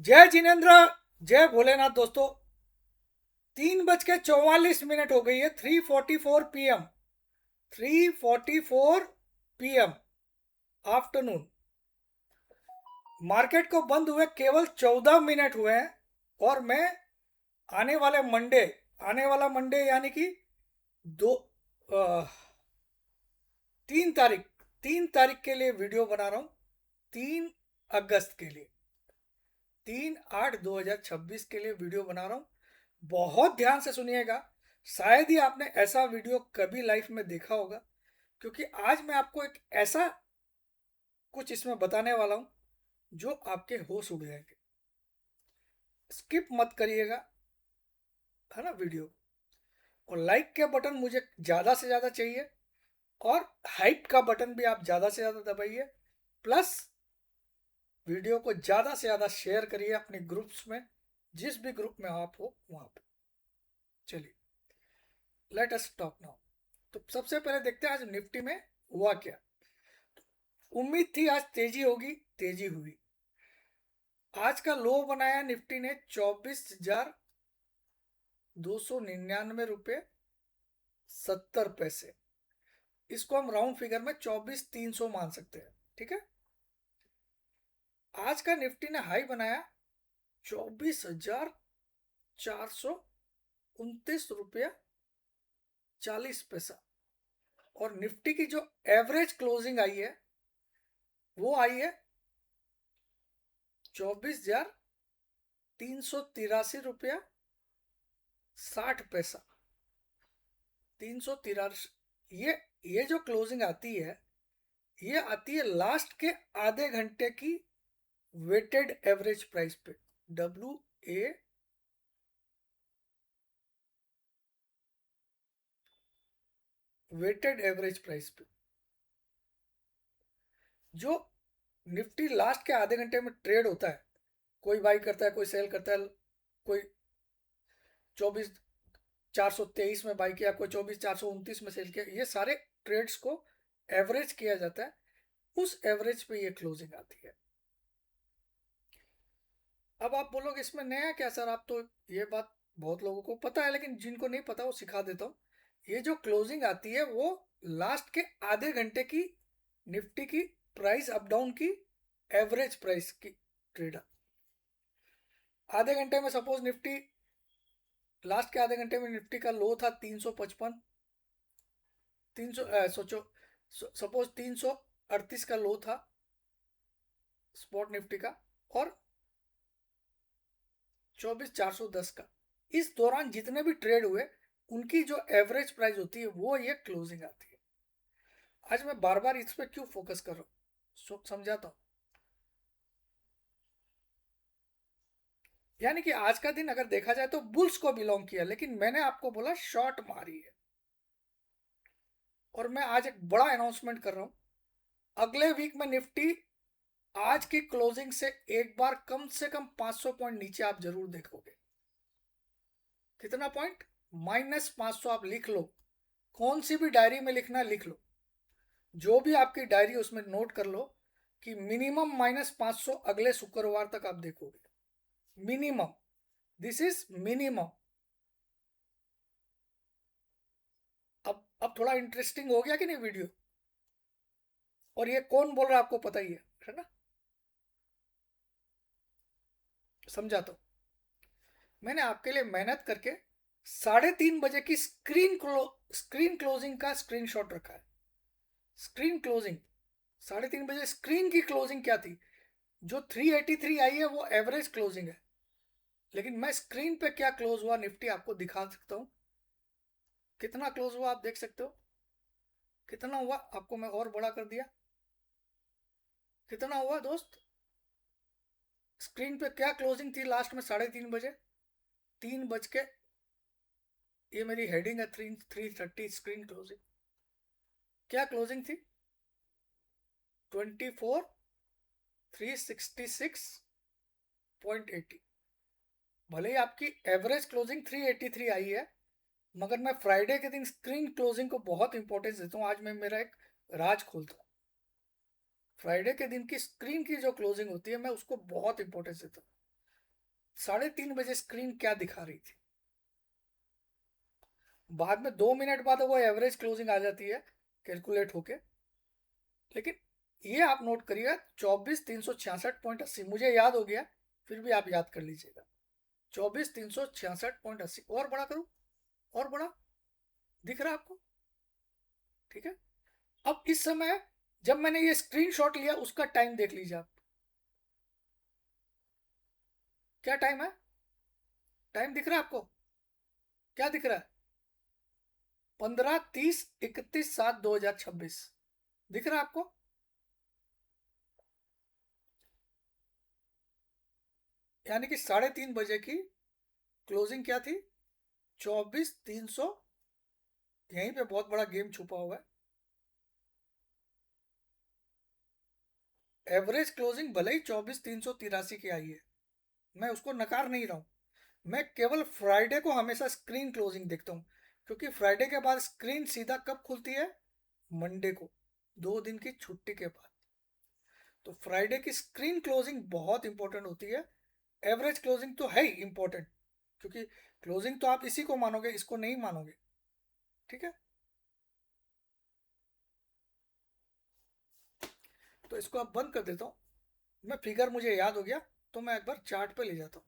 जय जिनेन्द्र। जय भोलेनाथ दोस्तों। 3:44 हो गई है। 3:44 PM। 3:44 PM afternoon. मार्केट को बंद हुए केवल 14 मिनट हुए हैं। और मैं आने वाले मंडे आने वाला मंडे यानी कि दो 3 तारीख 3 तारीख के लिए वीडियो बना रहा हूँ। 3 अगस्त के लिए, 3/8/2026 के लिए वीडियो बना रहा हूँ। बहुत ध्यान से सुनिएगा। शायद ही आपने ऐसा वीडियो कभी लाइफ में देखा होगा, क्योंकि आज मैं आपको एक ऐसा कुछ इसमें बताने वाला हूँ जो आपके होश उड़ जाएंगे। स्किप मत करिएगा, है ना वीडियो। और लाइक के बटन मुझे ज़्यादा से ज़्यादा चाहिए, और हाइप का बटन भी आप ज़्यादा से ज़्यादा दबाइए। प्लस वीडियो को ज़्यादा से ज़्यादा शेयर करिए अपने ग्रुप्स में, जिस भी ग्रुप में आप हो वहाँ पे। चलिए, लेट अस टॉक नाउ। तो सबसे पहले देखते हैं आज निफ्टी में हुआ क्या। उम्मीद थी आज तेजी होगी, तेजी हुई। आज का लो बनाया निफ्टी ने 24,299 रुपये 70 पैसे। इसको हम राउंड फिगर में 24,300 मान सकते हैं, ठीक है। आज का निफ्टी ने हाई बनाया 24,429 रुपया 40 पैसा। और निफ्टी की जो एवरेज क्लोजिंग आई है वो आई है 24,383 रुपया 60 पैसा। 383। ये जो क्लोजिंग आती है, ये आती है लास्ट के आधे घंटे की वेटेड एवरेज प्राइस पे। WA वेटेड एवरेज प्राइस पे। जो निफ्टी लास्ट के आधे घंटे में ट्रेड होता है, कोई बाई करता है, कोई सेल करता है, कोई 24,423 में बाई किया, कोई 24,429 में सेल किया, ये सारे ट्रेड्स को एवरेज किया जाता है। उस एवरेज पे ये क्लोजिंग आती है। अब आप बोलोगे इसमें नया क्या सर, आप तो ये बात बहुत लोगों को पता है, लेकिन जिनको नहीं पता वो सिखा देता हूँ। ये जो क्लोजिंग आती है वो लास्ट के आधे घंटे की निफ्टी की प्राइस अप डाउन की एवरेज प्राइस की ट्रेड। आधे घंटे में सपोज निफ्टी, लास्ट के आधे घंटे में निफ्टी का लो था 355। 300 सोचो, सपोज 338 का लो था स्पॉट निफ्टी का, और 24,410 का। इस दौरान जितने भी ट्रेड हुए उनकी जो एवरेज प्राइस होती है वो ये क्लोजिंग आती है। आज मैं बार बार इस पर क्यों फोकस कर रहा हूँ, समझाता हूँ। यानी कि आज का दिन अगर देखा जाए तो बुल्स को बिलोंग किया, लेकिन मैंने आपको बोला शॉर्ट मारी है। और मैं आज एक बड़ा अनाउंसमेंट कर रहा हूँ। अगले वीक में निफ्टी आज की क्लोजिंग से एक बार कम से कम 500 पॉइंट नीचे आप जरूर देखोगे। कितना पॉइंट? -500। आप लिख लो, कौन सी भी डायरी में लिखना लिख लो, जो भी आपकी डायरी उसमें नोट कर लो कि मिनिमम -500 अगले शुक्रवार तक आप देखोगे। Minimum, this is minimum. अब थोड़ा इंटरेस्टिंग हो गया कि नहीं वीडियो? और ये कौन बोल रहा है आपको पता ही है ना। समझा तो। मैंने आपके लिए मेहनत करके 3:30 बजे की स्क्रीन क्लोजिंग का स्क्रीनशॉट रखा है। स्क्रीन क्लोजिंग 3:30 बजे स्क्रीन की क्लोजिंग क्या थी? जो 383 आई है वो एवरेज क्लोजिंग है, लेकिन मैं स्क्रीन पे क्या क्लोज हुआ निफ्टी आपको दिखा सकता हूँ। कितना क्लोज हुआ आप देख सकते हो। कितना हुआ आपको मैं और बड़ा कर दिया। कितना हुआ दोस्त? स्क्रीन पे क्या क्लोजिंग थी लास्ट में 3:30 बजे? 3 बज के, ये मेरी हेडिंग है, 3:30 स्क्रीन क्लोजिंग। क्या क्लोजिंग थी? 24,366.80। भले ही आपकी एवरेज क्लोजिंग 383 आई है, मगर मैं फ्राइडे के दिन स्क्रीन क्लोजिंग को बहुत इंपॉर्टेंस देता हूँ। आज मैं मेरा एक राज खोलता हूँ। फ्राइडे के दिन की स्क्रीन की जो क्लोजिंग होती है मैं उसको बहुत इंपॉर्टेंस देता हूँ। 3:30 बजे स्क्रीन क्या दिखा रही थी। बाद में 2 मिनट बाद वो एवरेज क्लोजिंग आ जाती है कैलकुलेट होके, लेकिन ये आप नोट करिएगा 24,366.80 मुझे याद हो गया, फिर भी आप याद कर लीजिएगा। 24,366.80 और बड़ा करूं, और बड़ा दिख रहा है आपको, ठीक है। अब इस समय जब मैंने ये स्क्रीनशॉट लिया उसका टाइम देख लीजिए आप, क्या टाइम है, टाइम दिख रहा है आपको, क्या दिख रहा है, 15:30:31:07:2026 दिख रहा है आपको। यानी कि 3:30 बजे की क्लोजिंग क्या थी, 24,300। यहीं पे बहुत बड़ा गेम छुपा हुआ है। एवरेज क्लोजिंग भले ही 24,383 की आई है, मैं उसको नकार नहीं रहा हूं, मैं केवल फ्राइडे को हमेशा स्क्रीन क्लोजिंग देखता हूं, क्योंकि फ्राइडे के बाद स्क्रीन सीधा कब खुलती है, मंडे को, 2 दिन की छुट्टी के बाद। तो फ्राइडे की स्क्रीन क्लोजिंग बहुत इंपॉर्टेंट होती है। एवरेज क्लोजिंग तो है ही इंपॉर्टेंट, क्योंकि क्लोजिंग तो आप इसी को मानोगे, इसको नहीं मानोगे, ठीक है। तो इसको आप बंद कर देता हूँ, मैं फिगर मुझे याद हो गया, तो मैं एक बार चार्ट पे ले जाता हूँ।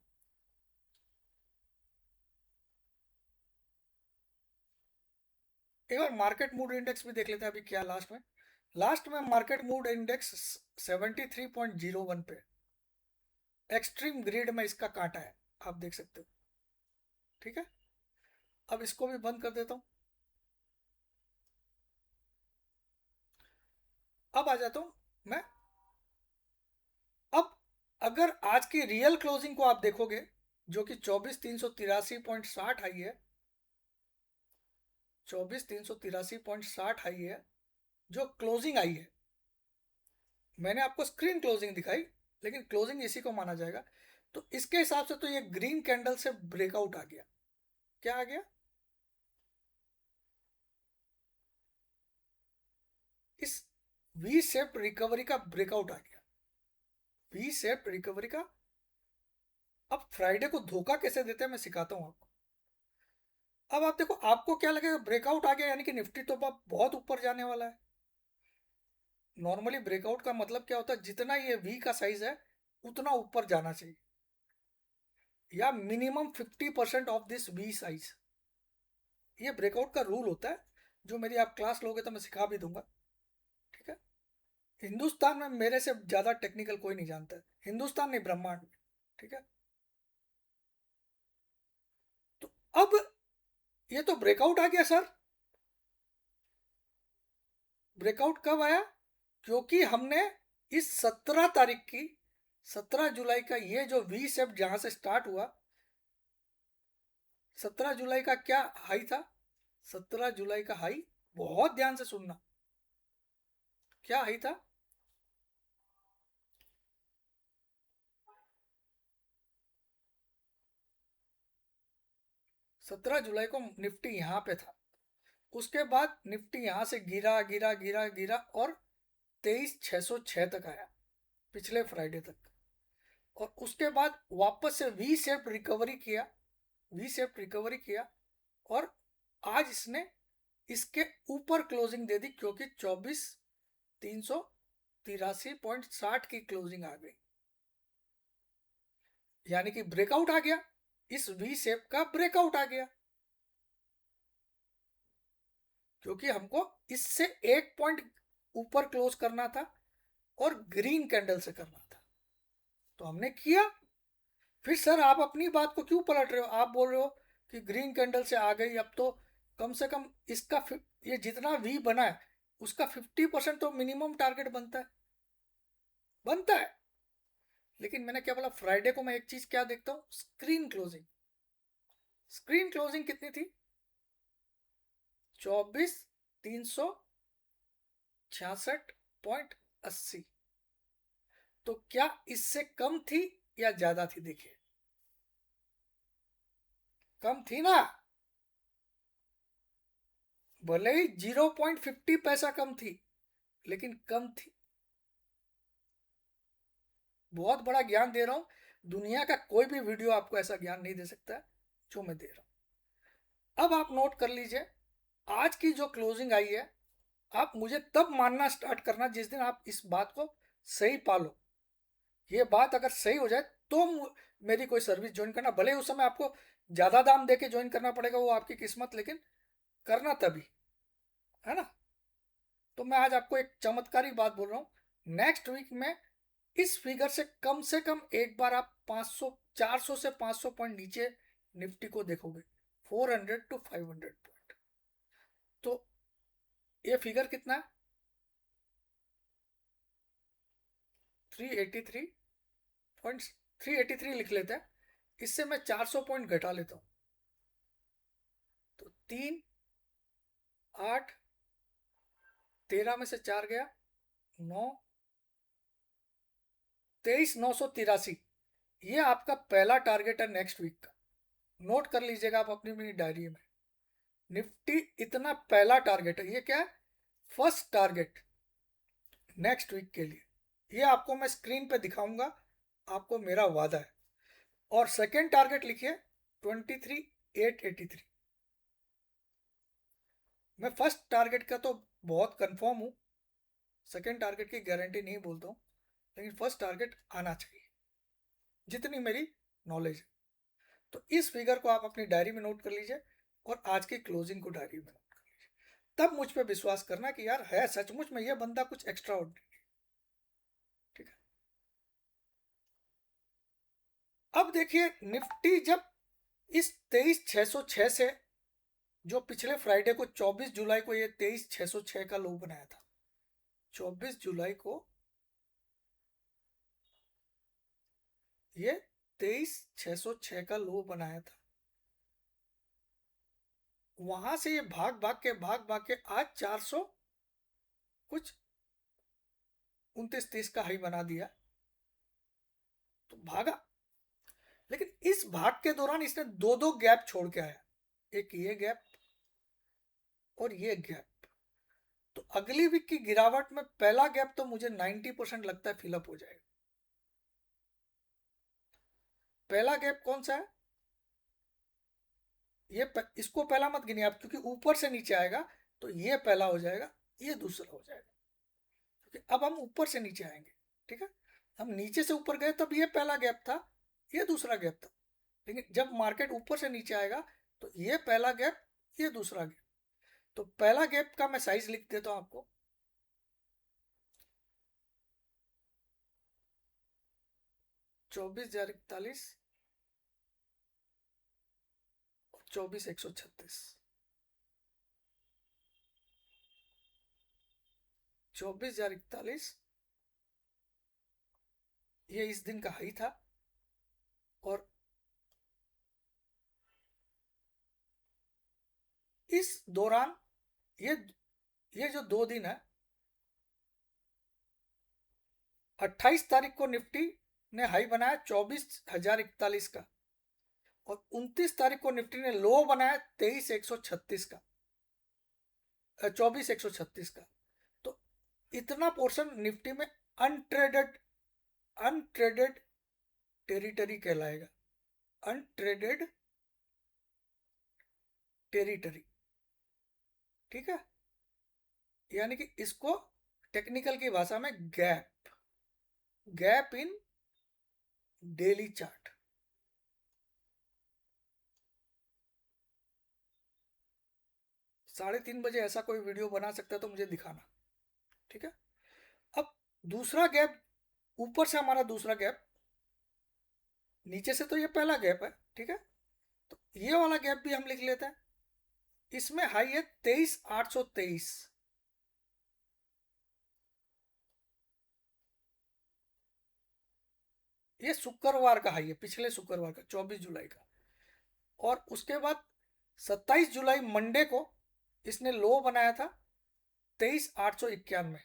एक बार मार्केट मूड इंडेक्स भी देख लेते हैं अभी क्या लास्ट में मार्केट मूड इंडेक्स 73.01 पे, एक्सट्रीम ग्रीड में इसका कांटा है, आप देख सकते हो, ठीक है। अब इसको भी बंद कर देता हूँ। अब आ जाता हूँ मैं। अब अगर आज की रियल क्लोजिंग को आप देखोगे, जो कि 24,383.60 आई है, 24,383.60 आई है जो क्लोजिंग आई है। मैंने आपको स्क्रीन क्लोजिंग दिखाई, लेकिन क्लोजिंग इसी को माना जाएगा। तो इसके हिसाब से तो ये ग्रीन कैंडल से ब्रेकआउट आ गया, क्या आ गया, इस वी शेप रिकवरी का ब्रेकआउट आ गया, वी शेप रिकवरी का। अब फ्राइडे को धोखा कैसे देते हैं मैं सिखाता हूं आपको। अब आप देखो, आपको क्या लगेगा, ब्रेकआउट आ गया यानी कि निफ्टी तो अब बहुत ऊपर जाने वाला है। नॉर्मली ब्रेकआउट का मतलब क्या होता है, जितना ये वी का साइज है उतना ऊपर जाना चाहिए, या minimum 50% of this V size. ये ब्रेकआउट का रूल होता है, जो मेरी आप क्लास लोगे तो मैं सिखा भी दूंगा, ठीक है। हिंदुस्तान में मेरे से ज्यादा टेक्निकल कोई नहीं जानता है, हिंदुस्तान नहीं, ब्रह्मांड में, ठीक है। तो अब ये तो ब्रेकआउट आ गया सर, ब्रेकआउट कब आया, क्योंकि हमने इस 17 तारीख की, 17 जुलाई का ये जो वी शेप जहां से स्टार्ट हुआ, 17 जुलाई का क्या हाई था, 17 जुलाई का हाई, बहुत ध्यान से सुनना, क्या हाई था, 17 जुलाई को निफ्टी यहां पे था। उसके बाद निफ्टी यहां से गिरा गिरा गिरा गिरा और 23,606 तक आया, पिछले फ्राइडे तक। और उसके बाद वापस से वी शेप रिकवरी किया, वी शेप रिकवरी किया, और आज इसने इसके ऊपर क्लोजिंग दे दी, क्योंकि 24,383.60 की क्लोजिंग आ गई, यानी कि ब्रेकआउट आ गया, इस वी शेप का ब्रेकआउट आ गया, क्योंकि हमको इससे 1 पॉइंट ऊपर क्लोज करना था और ग्रीन कैंडल से करना था, तो हमने किया। फिर सर आप अपनी बात को क्यों पलट रहे हो, आप बोल रहे हो कि ग्रीन कैंडल से आ गई, अब तो कम से कम इसका ये जितना वी बना है उसका 50% तो मिनिमम टारगेट बनता है, बनता है। लेकिन मैंने क्या बोला, फ्राइडे को मैं एक चीज क्या देखता हूँ, स्क्रीन क्लोजिंग, स्क्रीन क्लोजिंग कितनी थी, 24,366.80। तो क्या इससे कम थी या ज्यादा थी, देखिए, कम थी ना, भले ही 0.50 पैसा कम थी, लेकिन कम थी। बहुत बड़ा ज्ञान दे रहा हूं, दुनिया का कोई भी वीडियो आपको ऐसा ज्ञान नहीं दे सकता है जो मैं दे रहा हूं। अब आप नोट कर लीजिए, आज की जो क्लोजिंग आई है, आप मुझे तब मानना स्टार्ट करना जिस दिन आप इस बात को सही पालो। ये बात अगर सही हो जाए तो मेरी कोई सर्विस ज्वाइन करना, भले उस समय आपको ज़्यादा दाम दे के ज्वाइन करना पड़ेगा, वो आपकी किस्मत, लेकिन करना तभी, है ना। तो मैं आज आपको एक चमत्कारी बात बोल रहा हूँ, नेक्स्ट वीक में इस फिगर से कम एक बार आप 500 400 से 500 पॉइंट नीचे निफ्टी को देखोगे, 400 टू 500 पॉइंट। तो ये फिगर कितना है, 383 383 लिख लेते हैं। इससे मैं 400 पॉइंट घटा लेता हूँ, तो 3 8 13 में से 4 गया 9, 23,983। ये आपका पहला टारगेट है नेक्स्ट वीक का, नोट कर लीजिएगा आप अपनी अपनी डायरी में। निफ्टी इतना पहला टारगेट है, ये क्या है, फर्स्ट टारगेट नेक्स्ट वीक के लिए। ये आपको मैं स्क्रीन पे दिखाऊंगा, आपको मेरा वादा है। और सेकेंड टारगेट लिखिए 23,883। मैं फर्स्ट टारगेट का तो बहुत कंफर्म हूँ, सेकेंड टारगेट की गारंटी नहीं बोलता हूँ, लेकिन फर्स्ट टारगेट आना चाहिए जितनी मेरी नॉलेज है। तो इस फिगर को आप अपनी डायरी में नोट कर लीजिए और आज की क्लोजिंग को डायरी में नोट कर लीजिए, तब मुझ पर विश्वास करना कि यार है सचमुच में ये बंदा कुछ एक्स्ट्रा ऑर्डिनरी। ठीक है, अब देखिए निफ्टी जब इस 23,606 से, जो पिछले फ्राइडे को 24 जुलाई को ये 23,606 का लो बनाया था, 24 जुलाई को ये 23,606 का लो बनाया था, वहां से ये भाग भाग के आज 400 कुछ 29-30 का हाई बना दिया, तो भागा। लेकिन इस भाग के दौरान इसने दो दो गैप छोड़ के आया, एक ये गैप और ये गैप। तो अगली वीक की गिरावट में पहला गैप तो मुझे 90% लगता है फिलअप हो जाएगा। पहला गैप कौन सा है, इसको पहला मत गिनिए आप, क्योंकि ऊपर से नीचे आएगा तो ये पहला हो जाएगा, ये दूसरा हो जाएगा, क्योंकि अब हम ऊपर से नीचे आएंगे। ठीक है, हम नीचे से ऊपर गए तब ये पहला गैप था, ये दूसरा गैप था, लेकिन जब मार्केट ऊपर से नीचे आएगा तो ये पहला गैप, ये दूसरा गैप। तो पहला गैप का मैं साइज लिख देता हूं आपको, 24,041 और 24,136। 24,041 ये इस दिन का हाई था, और इस दौरान ये जो 2 दिन है, 28 तारीख को निफ्टी ने हाई बनाया 24,041 का, और 29 तारीख को निफ्टी ने लो बनाया 23,136 का, 24,136 का। तो इतना पोर्शन निफ्टी में अनट्रेडेड अनट्रेडेड टेरिटरी कहलाएगा, अनट्रेडेड टेरिटरी। ठीक है, यानी कि इसको टेक्निकल की भाषा में gap, gap in daily chart. 3:30 बजे ऐसा कोई वीडियो बना सकता है तो मुझे दिखाना। ठीक है, अब दूसरा गैप, ऊपर से हमारा दूसरा गैप, नीचे से तो ये पहला गैप है। ठीक है, तो ये वाला गैप भी हम लिख लेते हैं, इसमें हाई है 23,823। ये शुक्रवार का हाई है, पिछले शुक्रवार का 24 जुलाई का। और उसके बाद 27 जुलाई मंडे को इसने लो बनाया था 23,891।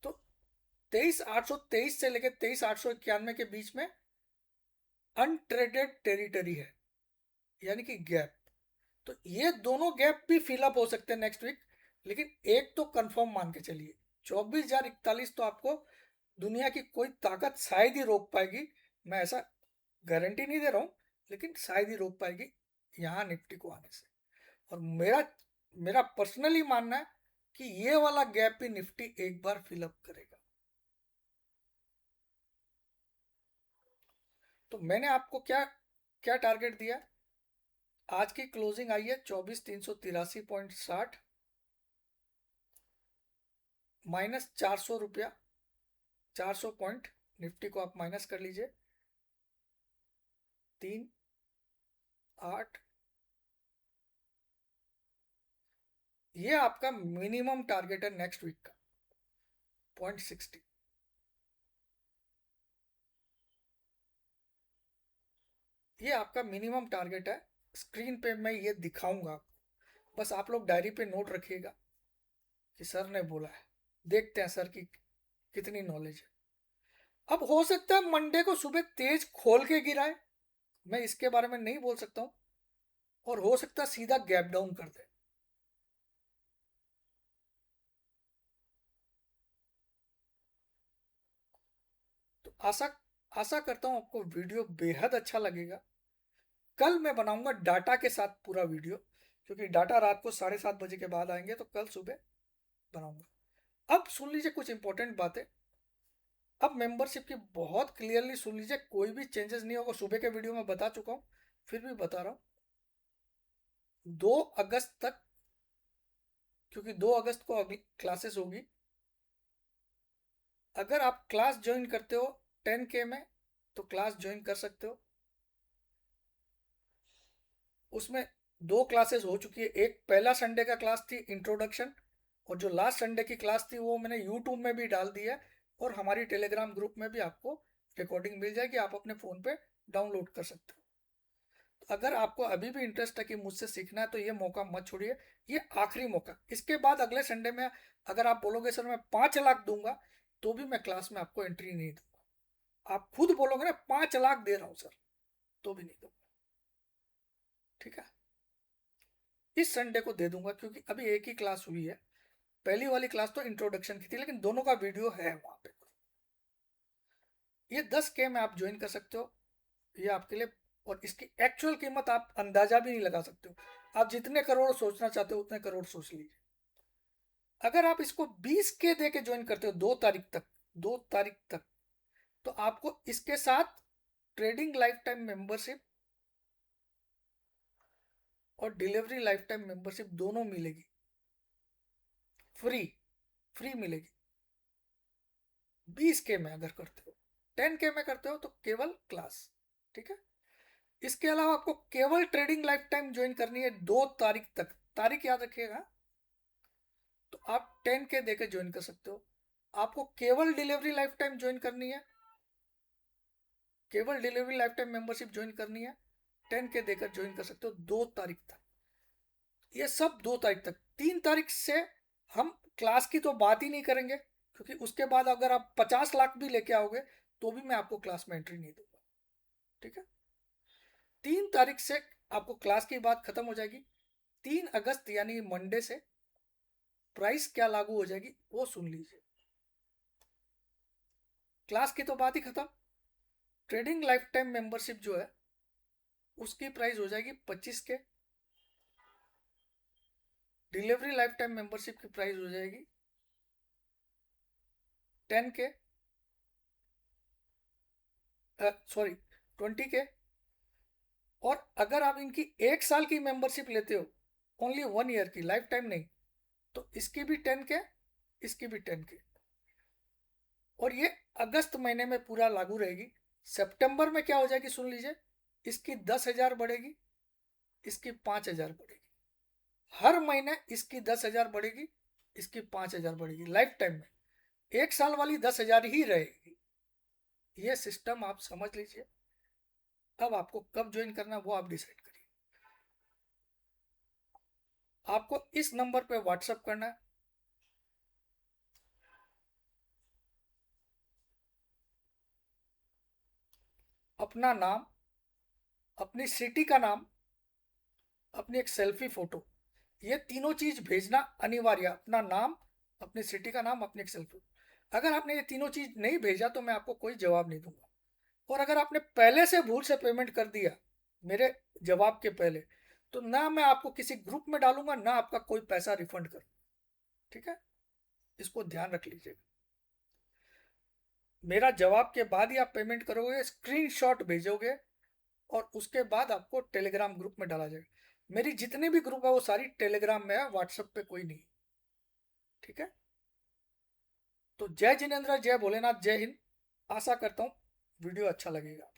तो 23,823 से लेकर 23,891 के बीच में अनट्रेडेड टेरिटरी है, यानी कि गैप। तो ये दोनों गैप भी फिलअप हो सकते हैं नेक्स्ट वीक, लेकिन एक तो कंफर्म मान के चलिए 24,041 तो आपको दुनिया की कोई ताकत शायद ही रोक पाएगी। मैं ऐसा गारंटी नहीं दे रहा हूँ, लेकिन शायद ही रोक पाएगी यहाँ निफ्टी को आने से। और मेरा मेरा पर्सनली मानना है कि ये वाला गैप भी निफ्टी एक बार फिलअप करेगा। तो मैंने आपको क्या क्या टारगेट दिया। आज की क्लोजिंग आई है 24,383.60, माइनस 400 रुपया, 400 पॉइंट निफ्टी को आप माइनस कर लीजिए। 3, 8, ये आपका मिनिमम टारगेट है नेक्स्ट वीक का 0.60। ये आपका मिनिमम टारगेट है। स्क्रीन पे मैं ये दिखाऊंगा, बस आप लोग डायरी पे नोट रखिएगा कि सर ने बोला है। देखते हैं सर की कितनी नॉलेज है। अब हो सकता है मंडे को सुबह तेज खोल के गिराए, मैं इसके बारे में नहीं बोल सकता हूँ। और हो सकता है सीधा गैप डाउन कर दे। तो आशा आशा करता हूँ आपको वीडियो बेहद अच्छा लगेगा। कल मैं बनाऊंगा डाटा के साथ पूरा वीडियो, क्योंकि डाटा रात को 7:30 बजे के बाद आएंगे, तो कल सुबह बनाऊंगा। अब सुन लीजिए कुछ इंपॉर्टेंट बातें। अब मेंबरशिप की बहुत क्लियरली सुन लीजिए, कोई भी चेंजेस नहीं होगा। सुबह के वीडियो में बता चुका हूँ, फिर भी बता रहा हूँ। 2 अगस्त तक, क्योंकि 2 अगस्त को अगली क्लासेस होगी। अगर आप क्लास ज्वाइन करते हो 10K में, तो क्लास ज्वाइन कर सकते हो। उसमें 2 क्लासेस हो चुकी है। एक पहला संडे का क्लास थी इंट्रोडक्शन, और जो लास्ट संडे की क्लास थी वो मैंने यूट्यूब में भी डाल दी है, और हमारी टेलीग्राम ग्रुप में भी आपको रिकॉर्डिंग मिल जाएगी, आप अपने फ़ोन पे डाउनलोड कर सकते हो। तो अगर आपको अभी भी इंटरेस्ट है कि मुझसे सीखना है, तो ये मौका मत छोड़िए। ये आखिरी मौका। इसके बाद अगले संडे में अगर आप बोलोगे सर मैं 5 लाख दूंगा, तो भी मैं क्लास में आपको एंट्री नहीं दूंगा। आप खुद बोलोगे ना 5 लाख दे रहा हूँ सर, तो भी नहीं दूंगा। ठीक है, इस संडे को दे दूंगा, क्योंकि अभी एक ही क्लास हुई है। पहली वाली क्लास तो इंट्रोडक्शन की थी, लेकिन दोनों का वीडियो है वहां पे। ये 10K में आप ज्वाइन कर सकते हो, ये आपके लिए। और इसकी एक्चुअल कीमत आप अंदाजा भी नहीं लगा सकते हो। आप जितने करोड़ सोचना चाहते हो उतने करोड़ सोच लीजिए। अगर आप इसको 20K दे के ज्वाइन करते हो 2 तारीख तक, 2 तारीख तक, तो आपको इसके साथ ट्रेडिंग लाइफ टाइम मेंबरशिप और डिलीवरी लाइफ टाइम मेंबरशिप दोनों मिलेगी। फ्री, फ्री मिलेगी 20K में अगर करते हो। 10K में करते हो तो केवल क्लास। ठीक है, इसके अलावा आपको केवल ट्रेडिंग लाइफ टाइम ज्वाइन करनी है 2 तारीख तक। तारीख याद रखिएगा। तो आप 10K देकर ज्वाइन कर सकते हो। आपको केवल डिलीवरी लाइफ टाइम ज्वाइन करनी है, केवल delivery life time membership join करनी है, 10K देकर ज्वाइन कर सकते हो 2 तारीख तक। ये सब 2 तारीख तक। 3 तारीख से हम क्लास की तो बात ही नहीं करेंगे, क्योंकि उसके बाद अगर आप 50 लाख भी लेके आओगे, तो भी मैं आपको क्लास में एंट्री नहीं दूंगा। ठीक है, 3 तारीख से आपको क्लास की बात खत्म हो जाएगी। 3 अगस्त यानी मंडे से प्राइस क्या लागू हो जाएगी वो सुन लीजिए। क्लास की तो बात ही खत्म। ट्रेडिंग लाइफ टाइम मेंबरशिप जो है उसकी प्राइस हो जाएगी 25K। Delivery life time membership की प्राइस हो जाएगी 10K, सॉरी 20K। और अगर आप इनकी 1 साल की मेंबरशिप लेते हो, ओनली 1 ईयर की, लाइफ टाइम नहीं, तो इसकी भी 10K, इसकी भी 10K। और ये अगस्त महीने में पूरा लागू रहेगी। सितंबर में क्या हो जाएगी सुन लीजिए। इसकी 10,000 बढ़ेगी, इसकी 5,000 बढ़ेगी। हर महीने इसकी 10,000 बढ़ेगी, इसकी 5,000 बढ़ेगी लाइफ टाइम में। 1 साल वाली 10,000 ही रहेगी। ये सिस्टम आप समझ लीजिए। अब आपको कब ज्वाइन करना वो आप डिसाइड करिए। आपको इस नंबर पे व्हाट्सअप करना है। अपना नाम, अपनी सिटी का नाम, अपनी एक सेल्फी फोटो, ये तीनों चीज भेजना अनिवार्य। अपना नाम, अपनी सिटी का नाम, अपनी एक्सेल प्रूफ। अगर आपने ये तीनों चीज नहीं भेजा तो मैं आपको कोई जवाब नहीं दूंगा। और अगर आपने पहले से भूल से पेमेंट कर दिया मेरे जवाब के पहले, तो ना मैं आपको किसी ग्रुप में डालूंगा, ना आपका कोई पैसा रिफंड करूँ। ठीक है, इसको ध्यान रख लीजिएगा। मेरा जवाब के बाद ही आप पेमेंट करोगे, स्क्रीनशॉट भेजोगे, और उसके बाद आपको टेलीग्राम ग्रुप में डाला जाएगा। मेरी जितने भी ग्रुप है वो सारी टेलीग्राम में है, व्हाट्सएप पे कोई नहीं। ठीक है, तो जय जिनेन्द्र, जय भोलेनाथ, जय हिंद। आशा करता हूँ वीडियो अच्छा लगेगा।